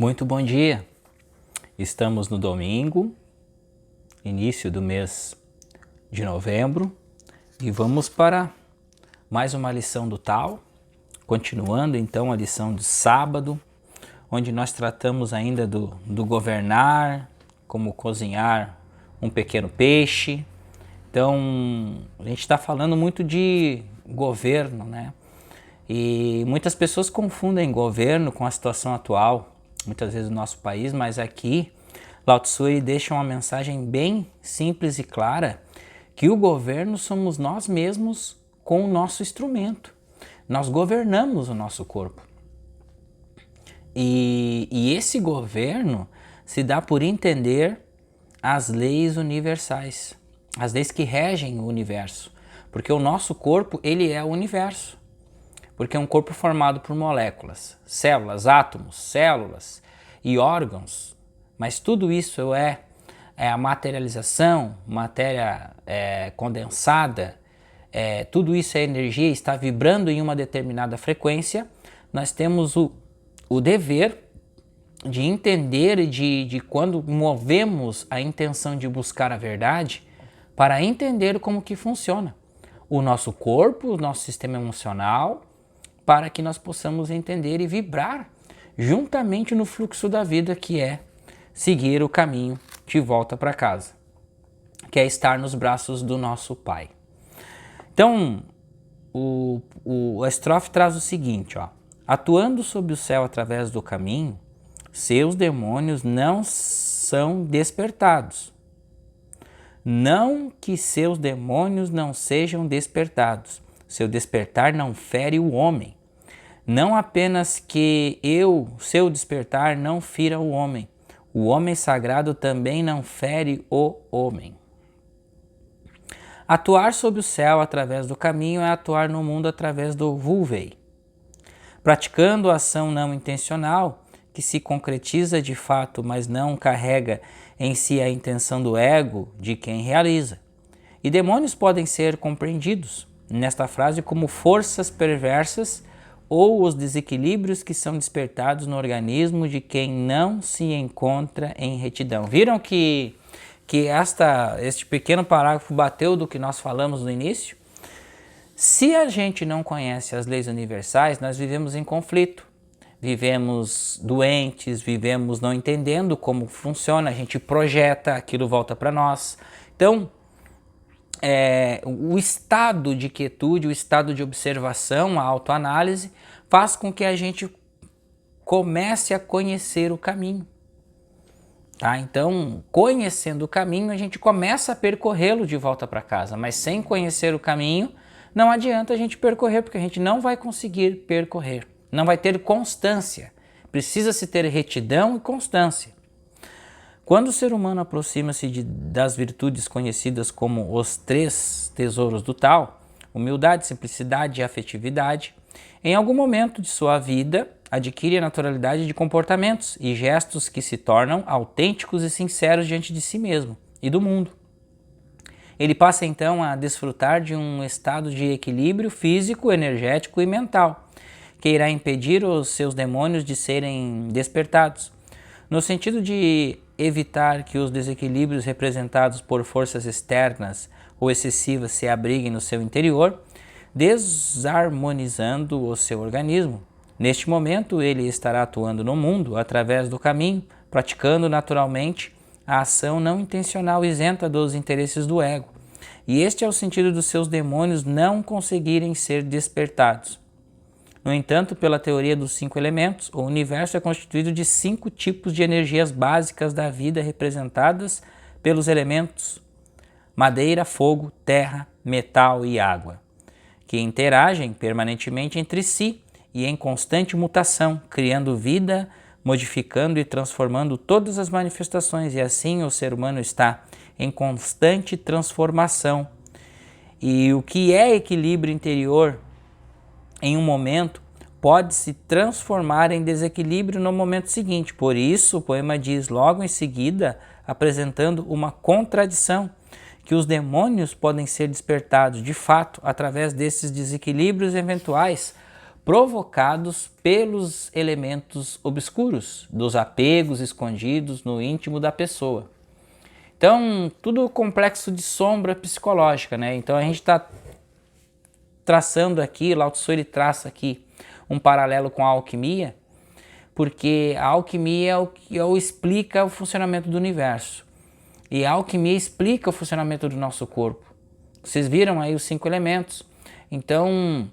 Muito bom dia! Estamos no domingo, início do mês de novembro, e vamos para mais uma lição do Tao, continuando então a lição de sábado, onde nós tratamos ainda do governar, como cozinhar um pequeno peixe. Então, a gente está falando muito de governo, né? E muitas pessoas confundem governo com a situação atual, muitas vezes no nosso país, mas aqui Lao Tzu deixa uma mensagem bem simples e clara, que o governo somos nós mesmos com o nosso instrumento. Nós governamos o nosso corpo. E esse governo se dá por entender as leis universais, as leis que regem o universo, porque o nosso corpo, ele é o universo. Porque é um corpo formado por moléculas, células, átomos, células e órgãos, mas tudo isso é a materialização, matéria condensada, tudo isso é energia, está vibrando em uma determinada frequência. Nós temos o dever de entender e de quando movemos a intenção de buscar a verdade, para entender como que funciona o nosso corpo, o nosso sistema emocional, para que nós possamos entender e vibrar juntamente no fluxo da vida, que é seguir o caminho de volta para casa, que é estar nos braços do nosso Pai. Então, a estrofe traz o seguinte, ó: atuando sob o céu através do caminho, seus demônios não são despertados. Não que seus demônios não sejam despertados. Seu despertar não fere o homem. Não apenas que seu despertar não fira o homem. O homem sagrado também não fere o homem. Atuar sob o céu através do caminho é atuar no mundo através do Wu-Wei. Praticando a ação não intencional, que se concretiza de fato, mas não carrega em si a intenção do ego de quem realiza. E demônios podem ser compreendidos nesta frase como forças perversas ou os desequilíbrios que são despertados no organismo de quem não se encontra em retidão. Viram que este pequeno parágrafo bateu do que nós falamos no início? Se a gente não conhece as leis universais, nós vivemos em conflito, vivemos doentes, vivemos não entendendo como funciona, a gente projeta, aquilo volta para nós. Então, o estado de quietude, o estado de observação, a autoanálise, faz com que a gente comece a conhecer o caminho. Tá? Então, conhecendo o caminho, a gente começa a percorrê-lo de volta para casa, mas sem conhecer o caminho, não adianta a gente percorrer, porque a gente não vai conseguir percorrer, não vai ter constância. Precisa-se ter retidão e constância. Quando o ser humano aproxima-se das virtudes conhecidas como os 3 tesouros do Tao, humildade, simplicidade e afetividade, em algum momento de sua vida adquire a naturalidade de comportamentos e gestos que se tornam autênticos e sinceros diante de si mesmo e do mundo. Ele passa então a desfrutar de um estado de equilíbrio físico, energético e mental, que irá impedir os seus demônios de serem despertados, no sentido de evitar que os desequilíbrios representados por forças externas ou excessivas se abriguem no seu interior, desarmonizando o seu organismo. Neste momento, ele estará atuando no mundo através do caminho, praticando naturalmente a ação não intencional isenta dos interesses do ego. E este é o sentido dos seus demônios não conseguirem ser despertados. No entanto, pela teoria dos 5 elementos, o universo é constituído de 5 tipos de energias básicas da vida representadas pelos elementos madeira, fogo, terra, metal e água, que interagem permanentemente entre si e em constante mutação, criando vida, modificando e transformando todas as manifestações, e assim o ser humano está em constante transformação. E o que é equilíbrio interior em um momento pode se transformar em desequilíbrio no momento seguinte. Por isso, o poema diz logo em seguida, apresentando uma contradição, que os demônios podem ser despertados de fato através desses desequilíbrios eventuais, provocados pelos elementos obscuros, dos apegos escondidos no íntimo da pessoa. Então, tudo complexo de sombra psicológica, né? Então a gente está traçando aqui, Lao Tzu ele traça aqui um paralelo com a alquimia, porque a alquimia é o explica o funcionamento do universo. E a alquimia explica o funcionamento do nosso corpo. Vocês viram aí os 5 elementos. Então,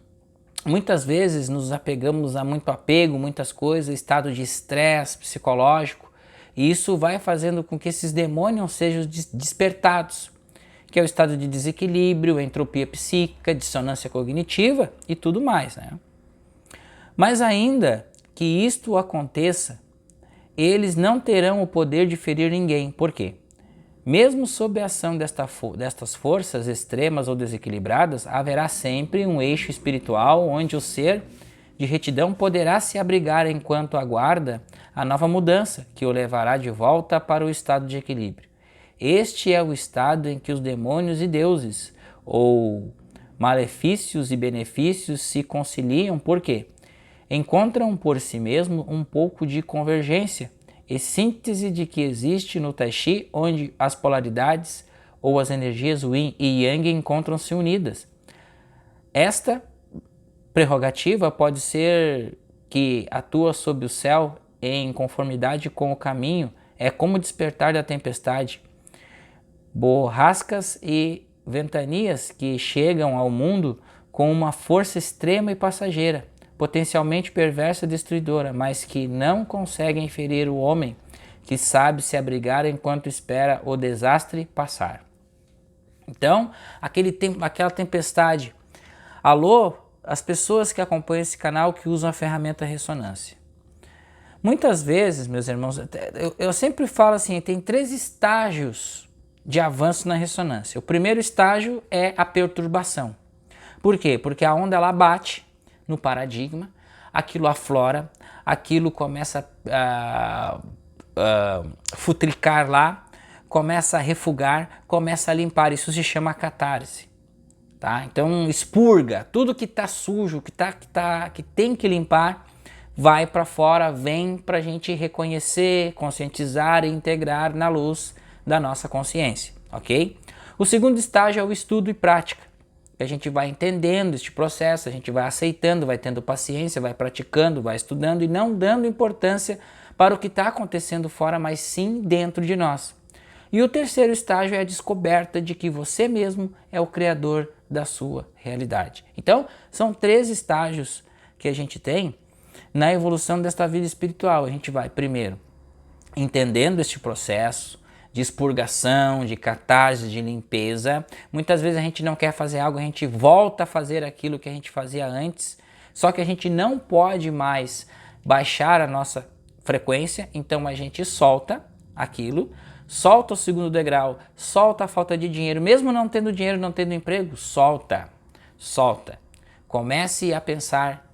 muitas vezes nos apegamos a muito apego, muitas coisas, estado de estresse psicológico, e isso vai fazendo com que esses demônios sejam despertados, que é o estado de desequilíbrio, entropia psíquica, dissonância cognitiva e tudo mais, né? Mas ainda que isto aconteça, eles não terão o poder de ferir ninguém. Por quê? Mesmo sob a ação destas forças extremas ou desequilibradas, haverá sempre um eixo espiritual onde o ser de retidão poderá se abrigar enquanto aguarda a nova mudança que o levará de volta para o estado de equilíbrio. Este é o estado em que os demônios e deuses, ou malefícios e benefícios, se conciliam, porque encontram por si mesmo um pouco de convergência e síntese de que existe no Tai Chi, onde as polaridades ou as energias Yin e Yang encontram-se unidas. Esta prerrogativa pode ser que atua sob o céu em conformidade com o caminho, é como o despertar da tempestade. Borrascas e ventanias que chegam ao mundo com uma força extrema e passageira, potencialmente perversa e destruidora, mas que não conseguem ferir o homem que sabe se abrigar enquanto espera o desastre passar. Então, aquela tempestade. Alô, as pessoas que acompanham esse canal que usam a ferramenta ressonância. Muitas vezes, meus irmãos, eu sempre falo assim, tem 3 estágios de avanço na ressonância. O primeiro estágio é a perturbação. Por quê? Porque a onda ela bate no paradigma, aquilo aflora, aquilo começa a futricar lá, começa a refugar, começa a limpar. Isso se chama catarse. Tá? Então expurga tudo que está sujo, que tem que limpar, vai para fora, vem para a gente reconhecer, conscientizar e integrar na luz da nossa consciência, ok? O segundo estágio é o estudo e prática. A gente vai entendendo este processo, a gente vai aceitando, vai tendo paciência, vai praticando, vai estudando e não dando importância para o que está acontecendo fora, mas sim dentro de nós. E o terceiro estágio é a descoberta de que você mesmo é o criador da sua realidade. Então, são 3 estágios que a gente tem na evolução desta vida espiritual. A gente vai, primeiro, entendendo este processo de expurgação, de catarse, de limpeza. Muitas vezes a gente não quer fazer algo, a gente volta a fazer aquilo que a gente fazia antes, só que a gente não pode mais baixar a nossa frequência, então a gente solta aquilo, solta o segundo degrau, solta a falta de dinheiro, mesmo não tendo dinheiro, não tendo emprego, solta. Comece a pensar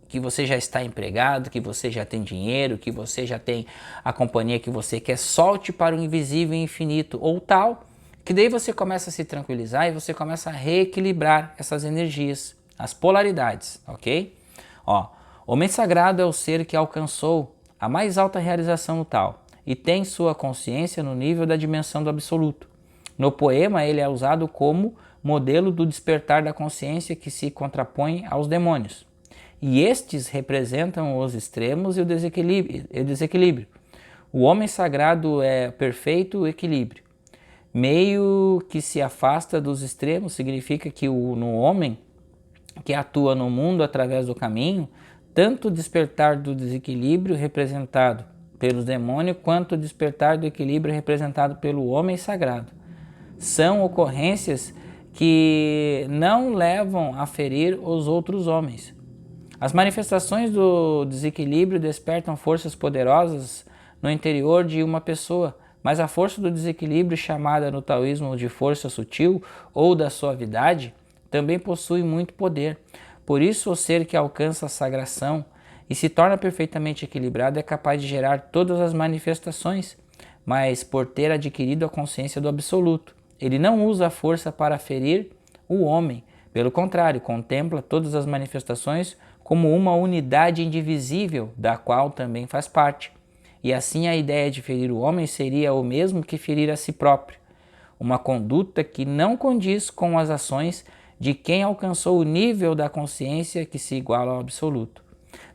que você já está empregado, que você já tem dinheiro, que você já tem a companhia que você quer, solte para o invisível e infinito, ou tal, que daí você começa a se tranquilizar e você começa a reequilibrar essas energias, as polaridades, ok? Ó, homem sagrado é o ser que alcançou a mais alta realização no tal e tem sua consciência no nível da dimensão do absoluto. No poema ele é usado como modelo do despertar da consciência que se contrapõe aos demônios. E estes representam os extremos e o desequilíbrio. O homem sagrado é perfeito equilíbrio. Meio que se afasta dos extremos significa que no homem que atua no mundo através do caminho, tanto o despertar do desequilíbrio representado pelos demônios, quanto o despertar do equilíbrio representado pelo homem sagrado. São ocorrências que não levam a ferir os outros homens. As manifestações do desequilíbrio despertam forças poderosas no interior de uma pessoa, mas a força do desequilíbrio, chamada no taoísmo de força sutil ou da suavidade, também possui muito poder. Por isso, o ser que alcança a sagração e se torna perfeitamente equilibrado é capaz de gerar todas as manifestações, mas por ter adquirido a consciência do absoluto. Ele não usa a força para ferir o homem, pelo contrário, contempla todas as manifestações como uma unidade indivisível, da qual também faz parte. E assim a ideia de ferir o homem seria o mesmo que ferir a si próprio, uma conduta que não condiz com as ações de quem alcançou o nível da consciência que se iguala ao absoluto.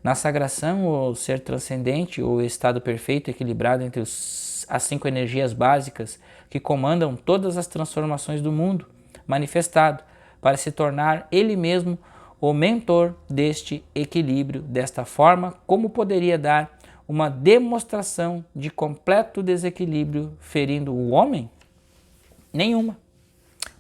Na sagração, o ser transcendente, o estado perfeito equilibrado entre as 5 energias básicas que comandam todas as transformações do mundo, manifestado para se tornar ele mesmo o mentor deste equilíbrio. Desta forma, como poderia dar uma demonstração de completo desequilíbrio ferindo o homem? Nenhuma.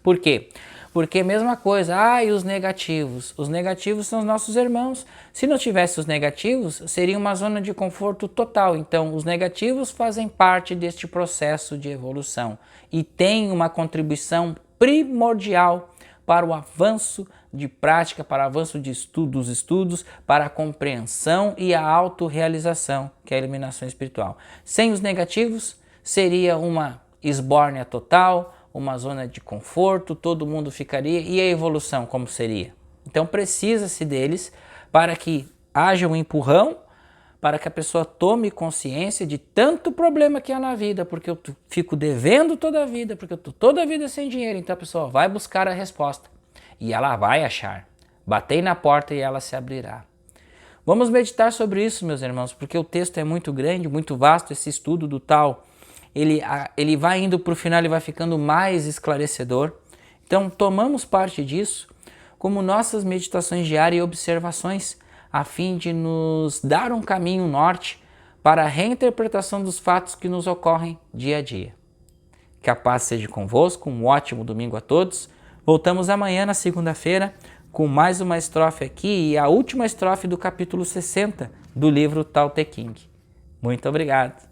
Por quê? Porque mesma coisa, e os negativos? Os negativos são os nossos irmãos. Se não tivesse os negativos, seria uma zona de conforto total. Então, os negativos fazem parte deste processo de evolução e têm uma contribuição primordial para o avanço de prática, para o avanço dos estudos, para a compreensão e a autorrealização, que é a iluminação espiritual. Sem os negativos, seria uma esbórnia total, uma zona de conforto, todo mundo ficaria, e a evolução como seria? Então precisa-se deles para que haja um empurrão, para que a pessoa tome consciência de tanto problema que há na vida, porque eu fico devendo toda a vida, porque eu estou toda a vida sem dinheiro. Então a pessoa vai buscar a resposta e ela vai achar. Batei na porta e ela se abrirá. Vamos meditar sobre isso, meus irmãos, porque o texto é muito grande, muito vasto, esse estudo do tal. Ele vai indo para o final, ele vai ficando mais esclarecedor. Então, tomamos parte disso como nossas meditações diárias e observações, a fim de nos dar um caminho norte para a reinterpretação dos fatos que nos ocorrem dia a dia. Que a paz seja convosco, um ótimo domingo a todos. Voltamos amanhã, na segunda-feira, com mais uma estrofe aqui e a última estrofe do capítulo 60 do livro Tao Te Ching. Muito obrigado.